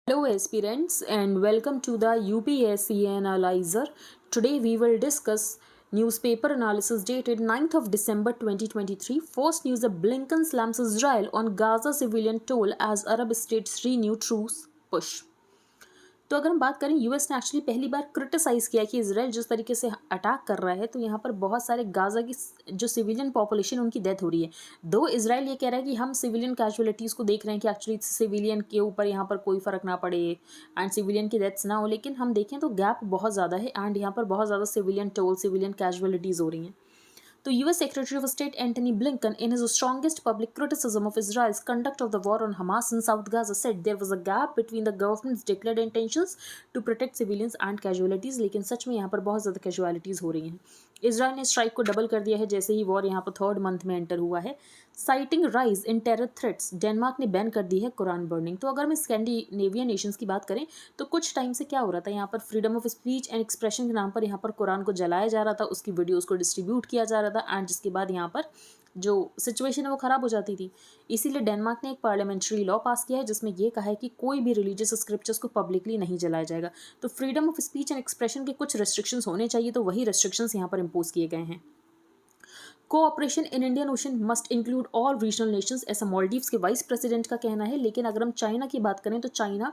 Hello aspirants and welcome to the UPSC Analyzer. Today we will discuss newspaper analysis dated 9th of December 2023. First news: Blinken slams Israel on Gaza civilian toll as Arab states renew truce push. तो अगर हम बात करें, US ने actually पहली बार criticise किया कि Israel जिस तरीके से अटैक कर रहा है, तो यहाँ पर बहुत सारे गाज़ा की जो सिविलियन पॉपुलेशन उनकी डेथ हो रही है। दो इजराइल ये कह रहा है कि हम सिविलियन कैजुअलिटीज़ को देख रहे हैं कि एक्चुअली सिविलियन के ऊपर यहाँ पर कोई फ़र्क ना पड़े एंड सिविलियन की डेथ्स ना हो, लेकिन हम देखें तो गैप बहुत ज़्यादा है एंड यहाँ पर बहुत ज़्यादा सिविलियन टोल सिविलियन कैजुअलिटीज़ हो रही हैं। तो US Secretary of State Antony Blinken, in his strongest public criticism of Israel's conduct of the war on Hamas in South Gaza, said there was a gap between the government's declared intentions to protect civilians and casualties. लेकिन सच में यहाँ पर बहुत ज़्यादा casualties हो रही हैं। Israel ने स्ट्राइक को डबल कर दिया है जैसे ही वॉर यहाँ पर थर्ड मंथ में एंटर हुआ है। Citing rise in terror threats, Denmark ने बैन कर दी है कुरान बर्निंग। तो अगर हम स्कैंडिनेवियन नेशंस की बात करें तो कुछ टाइम से क्या हो रहा था, यहाँ पर freedom of speech and expression के नाम पर यहाँ पर कुरान को जलाया जा रहा था, उसकी वीडियोज़ को डिस्ट्रीब्यूट किया जा रहा था एंड जिसके बाद यहाँ पर जो सिचुएशन है वो ख़राब हो जाती थी। इसीलिए डेनमार्क ने एक पार्लियामेंट्री लॉ पास किया है जिसमें ये कहा है कि कोई भी रिलीजियस स्क्रिप्चर्स को पब्लिकली नहीं जलाया जाएगा। तो freedom of speech and expression के कुछ रेस्ट्रिक्शंस होने चाहिए, तो वही रेस्ट्रिक्शंस यहाँ पर इम्पोज किए गए हैं। Cooperation in Indian ocean must include all regional Nations, ऐसा मालदीव्स के वाइस प्रेसिडेंट का कहना है। लेकिन अगर हम चाइना की बात करें तो चाइना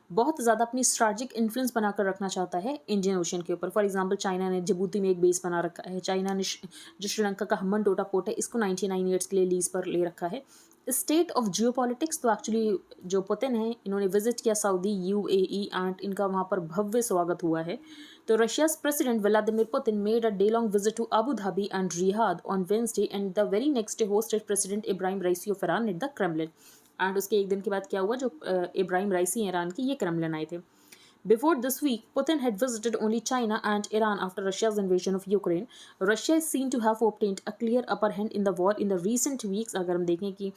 बहुत ज़्यादा अपनी स्ट्रैटेजिक इन्फ्लुएंस बनाकर रखना चाहता है इंडियन ओशन के ऊपर। फॉर एग्जांपल चाइना ने जिबूती में एक बेस बना रखा है। चाइना ने जो श्रीलंका का हम्बन टोटा पोर्ट है इसको 99 ईयर्स के लिए लीज पर ले रखा है। स्टेट ऑफ जियो पॉलिटिक्स, तो एक्चुअली जो पुतिन है इन्होंने विजिट किया सऊदी UAE एंड इनका वहाँ पर भव्य स्वागत हुआ है। तो रशिया's president Vladimir Putin made a day-long visit to Abu Dhabi and Riyadh on Wednesday, and the very next day hosted President Ibrahim Raisi of Iran at the Kremlin. And उसके एक दिन के बाद क्या हुआ, जो इब्राहिम राइसी ईरान की ये क्रेमलिन आए थे। Before this week, Putin had visited only China and Iran after Russia's invasion of Ukraine. Russia is seen to have obtained a clear upper hand in the war in the recent weeks. अगर हम देखें कि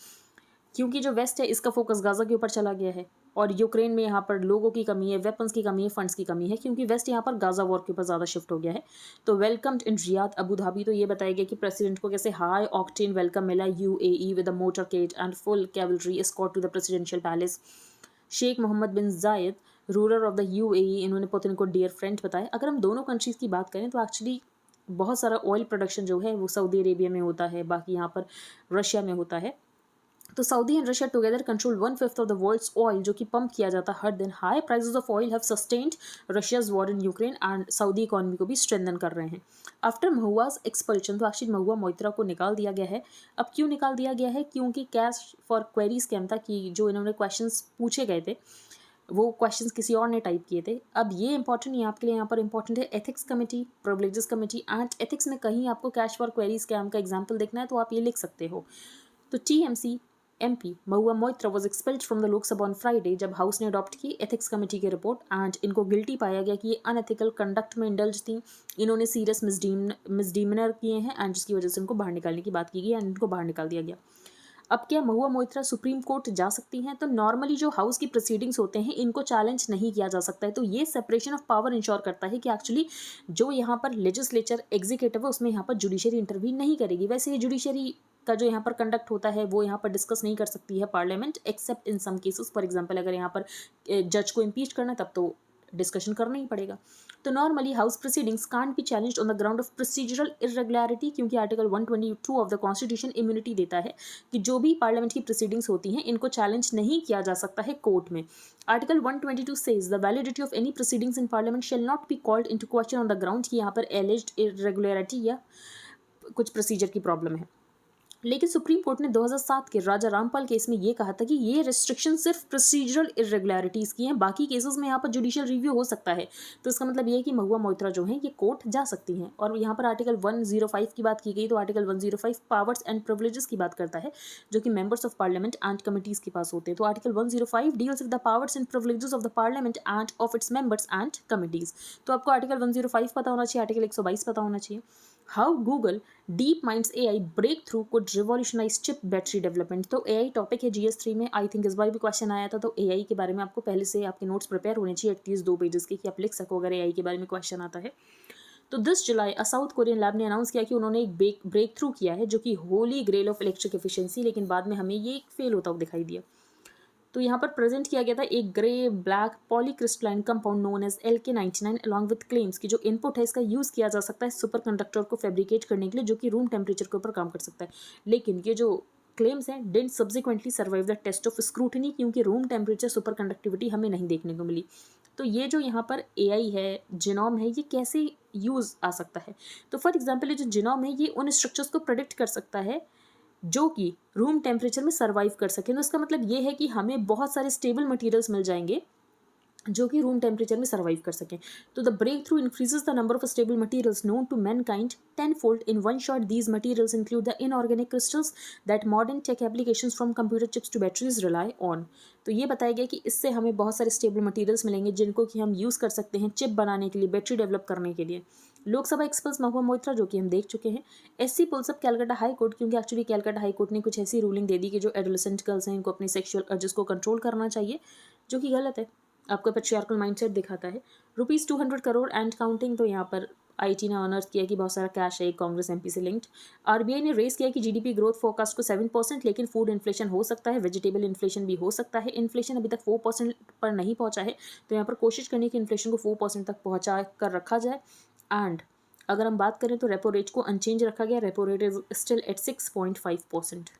क्योंकि जो waste है इसका focus Gaza के ऊपर चला गया है और यूक्रेन में यहाँ पर लोगों की कमी है, वेपन्स की कमी है, फंड्स की कमी है, क्योंकि वेस्ट यहाँ पर गाजा वॉर के ऊपर ज़्यादा शिफ्ट हो गया है। तो welcomed in Riyadh Abu Dhabi, तो ये बताया गया कि प्रेसिडेंट को कैसे हाई ऑक्टेन वेलकम मिला UAE with a motorcade and full cavalry escort to the presidential palace. Sheikh Mohammed bin Zayed, ruler of the UAE, इन्होंने पुतिन को डियर फ्रेंड बताया। अगर हम दोनों कंट्रीज़ की बात करें तो एक्चुअली बहुत सारा ऑयल प्रोडक्शन जो है वो सऊदी अरेबिया में होता है, बाकी यहाँ पर रशिया में होता है। तो Saudi and Russia together control 1/5 of the world's oil जो कि पंप किया जाता है हर दिन। High prices of oil have sustained Russia's war in Ukraine and Saudi economy को भी स्ट्रेंथन कर रहे हैं। आफ्टर महुआज एक्सपल्शन, तो एक्चुअली महुआ मोइत्रा को निकाल दिया गया है। अब क्यों निकाल दिया गया है, क्योंकि कैश फॉर क्वेरी स्कैम था कि जो इन्होंने क्वेश्चंस पूछे गए थे वो क्वेश्चंस किसी और ने टाइप किए थे। अब ये इंपॉर्टेंट है आपके लिए, यहाँ पर इंपॉर्टेंट है ethics committee, privileges committee and ethics में कहीं आपको कैश फॉर क्वेरी स्कैम का एग्जाम्पल देखना है तो आप ये लिख सकते हो। तो TMC MP Mahua Moitra was expelled from the Lok Sabha on Friday जब हाउस ने अडॉप्ट की एथिक्स कमेटी की रिपोर्ट एंड इनको गिल्टी पाया गया कि ये अनएथिकल कंडक्ट में इंडल्ज थी, इन्होंने सीरियस मिसडीमनर किए हैं एंड जिसकी वजह से इनको बाहर निकालने की बात की गई एंड इनको बाहर निकाल दिया गया। अब क्या महुआ मोइत्रा सुप्रीम कोर्ट जा सकती हैं? तो नॉर्मली जो हाउस की प्रोसीडिंग्स होते हैं इनको चैलेंज नहीं किया जा सकता है। तो ये सेपरेशन ऑफ पावर इंश्योर करता है कि एक्चुअली जो यहाँ पर लेजिस्लेचर एग्जीक्यूटिव है उसमें यहाँ पर जुडिशरी इंटरवीन नहीं करेगी। वैसे ये जुडिशरी का जो यहाँ पर कंडक्ट होता है वो यहाँ पर डिस्कस नहीं कर सकती है parliament, except in some cases. For example अगर यहाँ पर जज को इम्पीच करना है तब तो डिस्कशन करना ही पड़ेगा। तो normally house proceedings can't be challenged on the ground of procedural irregularity, क्योंकि article 122 of the constitution immunity देता है कि जो भी पार्लियामेंट की प्रोसीडिंग्स होती हैं इनको चैलेंज नहीं किया जा सकता है कोर्ट में। Article 122 says the validity of any proceedings in parliament shall not be called into question on the ground कि यहाँ पर एलिज्ड इरेगुलरिटी या कुछ प्रोसीजर की प्रॉब्लम है। लेकिन सुप्रीम कोर्ट ने 2007 के राजा रामपाल केस में ये कहा था कि ये रिस्ट्रिक्शन सिर्फ प्रोसीजरल इरेगुलरिटीज़ की हैं, बाकी केसेस में यहाँ पर जुडिशियल रिव्यू हो सकता है। तो इसका मतलब ये है कि महुआ मोइत्रा जो हैं ये कोर्ट जा सकती हैं। और यहाँ पर आर्टिकल 105 की बात की गई, तो आर्टिकल 105 पावर्स एंड प्रिविलेजेस की बात करता है जो कि members of parliament and committees के पास होते हैं। तो article 105 deals with the powers and privileges of the parliament end of its members and committees. तो आपको आर्टिकल 105 पता होना चाहिए, आर्टिकल 122 पता होना चाहिए। How Google DeepMind's AI breakthrough could revolutionise chip battery development. तो AI टॉपिक है GS3 में, आई थिंक इस बार भी क्वेश्चन आया था। तो AI के बारे में आपको पहले से आपके नोट्स प्रिपेयर होने चाहिए एटलीस्ट 2 पेजेस के, कि आप लिख सको अगर AI के बारे में क्वेश्चन आता है। तो this July south Korean lab ने अनाउंस किया कि उन्होंने एक ब्रेक थ्रू किया है जो कि holy grail of electric efficiency, लेकिन बाद में हमें ये फेल होता हुआ दिखाई दिया। तो यहाँ पर प्रेजेंट किया गया था एक grey black polycrystalline compound known as LK99 along with claims की जो इनपुट है इसका यूज़ किया जा सकता है सुपर कंडक्टर को फैब्रिकेट करने के लिए जो कि रूम टेम्परेचर के ऊपर काम कर सकता है। लेकिन ये जो क्लेम्स हैं didn't subsequently survive the test of scrutiny क्योंकि रूम टेम्परेचर सुपर कंडक्टिविटी हमें नहीं देखने को मिली। तो ये जो यहाँ पर AI है, जिनोम है, ये कैसे यूज़ आ सकता है? तो फॉर एग्जांपल ये जो जिनोम है ये उन स्ट्रक्चर्स को प्रेडिक्ट कर सकता है जो कि रूम टेम्परेचर में सर्वाइव कर सकें। तो इसका मतलब ये है कि हमें बहुत सारे स्टेबल मटेरियल्स मिल जाएंगे जो कि रूम टेम्परेचर में सर्वाइव कर सकें। तो the breakthrough increases the number of stable materials known to mankind tenfold in one shot. These materials include the inorganic crystals that modern tech applications from computer chips to batteries rely on. तो ये बताया गया कि इससे हमें बहुत सारे stable materials मिलेंगे जिनको कि हम यूज़ कर सकते हैं चिप बनाने के लिए, बैटरी डेवलप करने के लिए। लोकसभा एक्सपर्ट्स महुआ मोइत्रा जो कि हम देख चुके हैं। SC pulls up Calcutta high court क्योंकि एक्चुअली कैलकाटा हाई कोर्ट ने कुछ ऐसी रूलिंग दे दी कि जो एडोलेसेंट गर्ल्स हैं इनको अपने सेक्सुअल अर्जेस को कंट्रोल करना चाहिए, जो कि गलत है, आपका पेट्रियार्कल माइंडसेट दिखाता है। ₹200 करोड़ एंड काउंटिंग। तो यहाँ पर IT ने ऑनर्स किया कि बहुत सारा कैश है एक कांग्रेस MP से लिंक्ड। RBI ने रेस किया कि GDP ग्रोथ फोरकास्ट को 7%, लेकिन फूड इन्फ्लेशन हो सकता है, वेजिटेबल इन्फ्लेशन भी हो सकता है। इन्फ्लेशन अभी तक 4% पर नहीं पहुंचा है, तो यहाँ पर कोशिश करनी है कि इन्फ्लेशन को 4% तक पहुंचा कर रखा जाए। एंड अगर हम बात करें तो रेपो रेट को अनचेंज रखा गया, repo rate is still at 6.5%।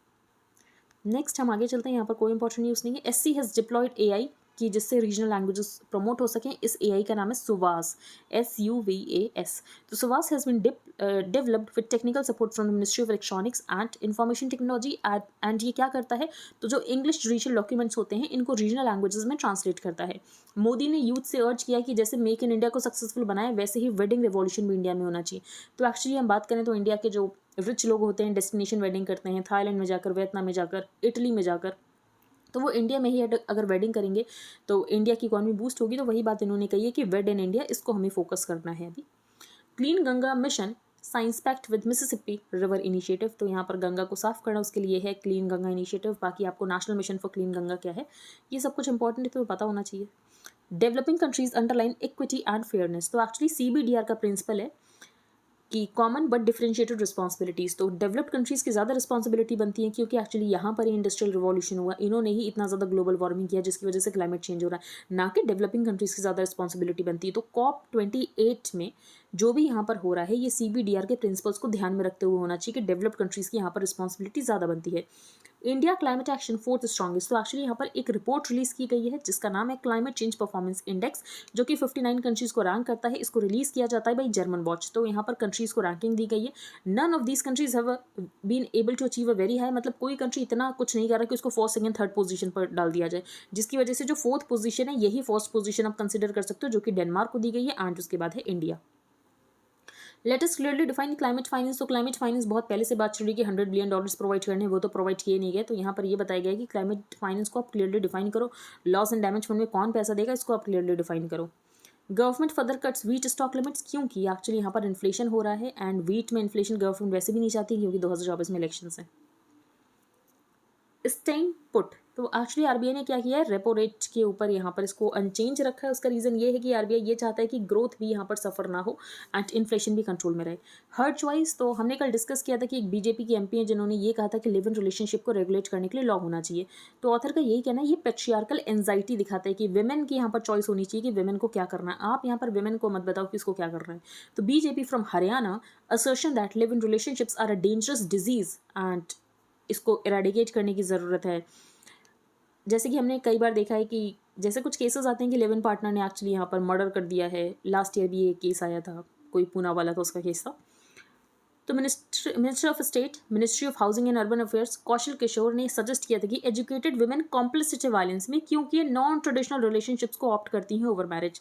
Next हम आगे चलते हैं, यहाँ पर कोई इंपॉर्टेंट न्यूज़ नहीं है। SC हैज़ डिप्लॉयड AI कि जिससे रीजनल लैंग्वेजेस प्रमोट हो सकें। इस AI का नाम है सुवास, SUVAS। तो SUVAS has been developed with technical support from the ministry of electronics and information technology एंड ये क्या करता है, तो जो इंग्लिश जुडिशियल डॉक्यूमेंट्स होते हैं इनको रीजनल लैंग्वेजेस में ट्रांसलेट करता है। मोदी ने यूथ से अर्ज किया कि जैसे मेक इन इंडिया को सक्सेसफुल बनाए वैसे ही वेडिंग रेवोल्यूशन भी इंडिया में होना चाहिए। तो एक्चुअली हम बात करें तो इंडिया के जो रिच लोग होते हैं डेस्टिनेशन वेडिंग करते हैं, थाईलैंड में जाकर, वियतनाम में जाकर, इटली में जाकर, तो वो इंडिया में ही अगर वेडिंग करेंगे तो इंडिया की इकॉनमी बूस्ट होगी। तो वही बात इन्होंने कही है कि वेड इन इंडिया, इसको हमें फोकस करना है अभी। Clean Ganga mission science pact with Mississippi river initiative. तो यहाँ पर गंगा को साफ करना उसके लिए है क्लीन गंगा इनिशिएटिव। बाकी आपको national mission for clean Ganga क्या है ये सब कुछ इंपॉर्टेंट है तो पता होना चाहिए। Developing countries underline equity and fairness. तो एक्चुअली CBDR का प्रिंसिपल है कि कॉमन बट डिफरेंशिएटेड रिस्पॉन्सिबिलिटीज़। तो डेवलप्ड कंट्रीज़ की ज़्यादा रिस्पॉन्सिबिलिटी बनती है क्योंकि एक्चुअली यहाँ पर ही इंडस्ट्रियल रिवॉल्यूशन हुआ, इन्होंने ही इतना ज़्यादा ग्लोबल वार्मिंग किया जिसकी वजह से क्लाइमेट चेंज हो रहा है, ना कि डेवलपिंग कंट्रीज़ की ज़्यादा रिस्पॉन्सिबिलिटी बनती है। तो COP28 में जो भी यहाँ पर हो रहा है ये CBDR के प्रिंसिपल्स को ध्यान में रखते हुए होना चाहिए कि डेवलप्ड कंट्रीज़ की यहाँ पर रिस्पॉन्सिबिलिटी ज़्यादा बनती है। India climate action fourth strongest. तो एक्चुअली यहाँ पर एक रिपोर्ट रिलीज की गई है जिसका नाम है क्लाइमेट चेंज परफॉर्मेंस इंडेक्स, जो कि 59 कंट्रीज को रैंक करता है। इसको रिलीज किया जाता है बाई जर्मन वॉच। तो यहाँ पर कंट्रीज को रैंकिंग दी गई है। None of these countries have been able to achieve a very high, मतलब कोई कंट्री इतना कुछ नहीं कर रहा कि उसको फर्स्ट सेकंड थर्ड पोजीशन पर डाल दिया जाए, जिसकी वजह से जो फोर्थ पोजीशन है यही फर्स्ट पोजीशन आप कंसिडर कर सकते हो, जो कि डेनमार्क को दी गई है। एंड उसके बाद है India. Let us clearly define climate finance. तो क्लाइमेट फाइनेंस बहुत पहले से बात चल रही है कि $100 बिलियन प्रोवाइड करने, वो तो प्रोवाइड किए नहीं गए। तो यहाँ पर ये बताया गया है कि क्लाइमेट फाइनेंस को आप क्लियरली डिफाइन करो। लॉस एंड डैमेज फंड में कौन पैसा देगा इसको आप क्लियरली डिफाइन करो। Government further cuts wheat stock limits, क्योंकि एक्चुअली यहाँ पर इन्फ्लेशन हो रहा है एंड वीट में इन्फ्लेशन गवर्नमेंट वैसे भी नहीं चाहती क्योंकि 2024 में इलेक्शन है। Staying put. तो एक्चुअली RBI ने क्या किया है, रेपो रेट के ऊपर यहाँ पर इसको अनचेंज रखा है। उसका रीज़न ये है कि RBI ये चाहता है कि ग्रोथ भी यहाँ पर सफ़र ना हो एंड इन्फ्लेशन भी कंट्रोल में रहे। Her choice. तो हमने कल डिस्कस किया था कि एक BJP की MP है जिन्होंने ये कहा था कि लिव इन रिलेशनशिप को रेगुलेट करने के लिए लॉ होना चाहिए। तो ऑथर का यही कहना है, ये पेट्रियार्कल एंजाइटी दिखाता है कि वेमेन की यहाँ पर चॉइस होनी चाहिए कि वेमेन को क्या करना है। आप यहाँ पर वेमेन को मत बताओ कि उसको क्या करना है। तो BJP from Haryana assertion that live in relationships are a dangerous disease and इसको इरेडिकेट करने की ज़रूरत है। जैसे कि हमने कई बार देखा है कि जैसे कुछ केसेस आते हैं कि लिव इन पार्टनर ने एक्चुअली यहाँ पर मर्डर कर दिया है। लास्ट ईयर भी एक केस आया था, कोई पूना वाला था उसका केस था। तो minister of state, ministry of housing and urban affairs Kaushal Kishore ने सजेस्ट किया था कि एजुकेटेड वुमेन कॉम्प्लिसिटी वायलेंस में, क्योंकि ये नॉन ट्रेडिशनल रिलेशनशिप्स को ऑप्ट करती हैं over marriage.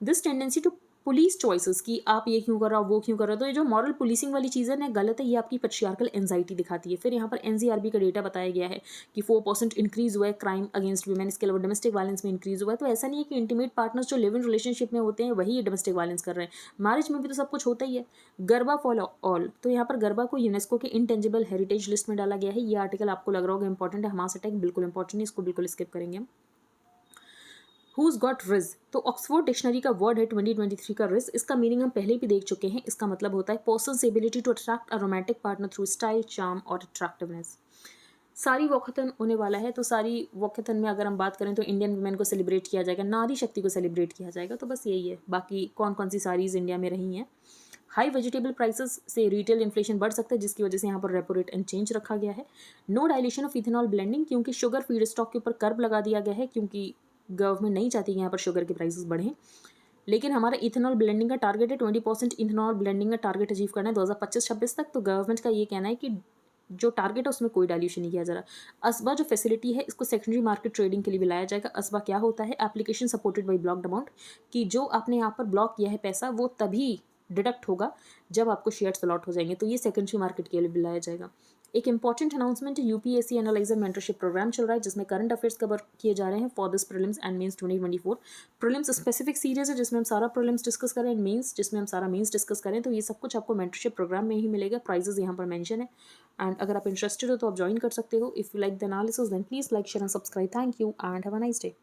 This tendency to police choices कि आप ये क्यों कर रहा हो वो क्यों कर रहा हो, तो ये जो मॉरल पुलिसिंग वाली चीज़ है ना गलत है, ये आपकी पेट्रियार्कल एंजाइटी दिखाती है। फिर यहाँ पर NCRB का डेटा बताया गया है कि 4% इंक्रीज हुआ है क्राइम अगेंस्ट वुमेन। इसके अलावा डोमेस्टिक वायलेंस में इंक्रीज हुआ है। तो ऐसा नहीं है कि इंटीमेट पार्टनर्स जो लिव इन रिलेशनशिप में होते हैं वही डोमेस्टिक वायलेंस कर रहे हैं, मैरिज में भी तो सब कुछ होता ही है। Garba for all. तो यहाँ पर गरबा को यूनेस्को के इंटेंजिबल हेरिटेज लिस्ट में डाला गया है। ये आर्टिकल आपको लग रहा होगा इंपॉर्टेंट है, हमास अटैक बिल्कुल इंपॉर्टेंट है, इसको बिल्कुल स्किप करेंगे हम। Who's got riz? तो ऑक्सफोर्ड डिक्शनरी का वर्ड है 2023 का रिज। इसका मीनिंग हम पहले भी देख चुके हैं। इसका मतलब होता है person's ability to attract a romantic partner through style, charm और अट्रैक्टिवनेस। सारी वॉकथन होने वाला है, तो सारी वॉकथन में अगर हम बात करें तो इंडियन वुमेन को सेलिब्रेट किया जाएगा, नारी शक्ति को सेलिब्रेट किया जाएगा। तो बस यही है, बाकी कौन कौन सी सारीज इंडिया में रही हैं। हाई वेजिटेबल प्राइसेस से रिटेल इन्फ्लेशन बढ़ सकता है, जिसकी वजह से यहाँ पर रेपो रेट अनचेंज रखा गया है। No dilution of ethanol blending, क्योंकि शुगर फीड स्टॉक के ऊपर कर्ब लगा दिया गया है, क्योंकि गवर्नमेंट नहीं चाहती कि यहाँ पर शुगर के प्राइसेस बढ़ें। लेकिन हमारा इथेनॉल ब्लेंडिंग का टारगेट है 20% इथेनॉल ब्लेंडिंग का टारगेट अचीव करना है 2025-26 तक। तो गवर्नमेंट का ये कहना है कि जो टारगेट है उसमें कोई डाइल्यूशन नहीं किया जा रहा। असबा जो फैसिलिटी है इसको सेकेंडरी मार्केट ट्रेडिंग के लिए भी लाया जाएगा। असबा क्या होता है? Application supported by blocked amount, कि जो आपने यहाँ पर ब्लॉक किया है पैसा वो तभी डिडक्ट होगा जब आपको शेयर्स अलॉट हो जाएंगे। तो ये सेकेंडरी मार्केट के लिए भी लाया जाएगा। एक इंपॉर्टेंट अनाउंसमेंट है, यूपीएससी एनालाइजर मेंटरशिप प्रोग्राम चल रहा है जिसमें करंट अफेयर्स कवर किए जा रहे हैं for this prelims and mains 2024। Prelims specific series है जिसमें हम सारा प्रीलिम्स डिस्कस करें, मेंस जिसमें हम सारा मेंस डिस्कस करें। तो ये सब कुछ आपको मेंटरशिप प्रोग्राम में ही मिलेगा। प्राइजेस यहाँ पर मेंशन है, एंड अगर आप इंटरेस्टेड हो तो आप ज्वाइन कर सकते हो। If you like the analysis then please like, share and subscribe. Thank you and have a nice day.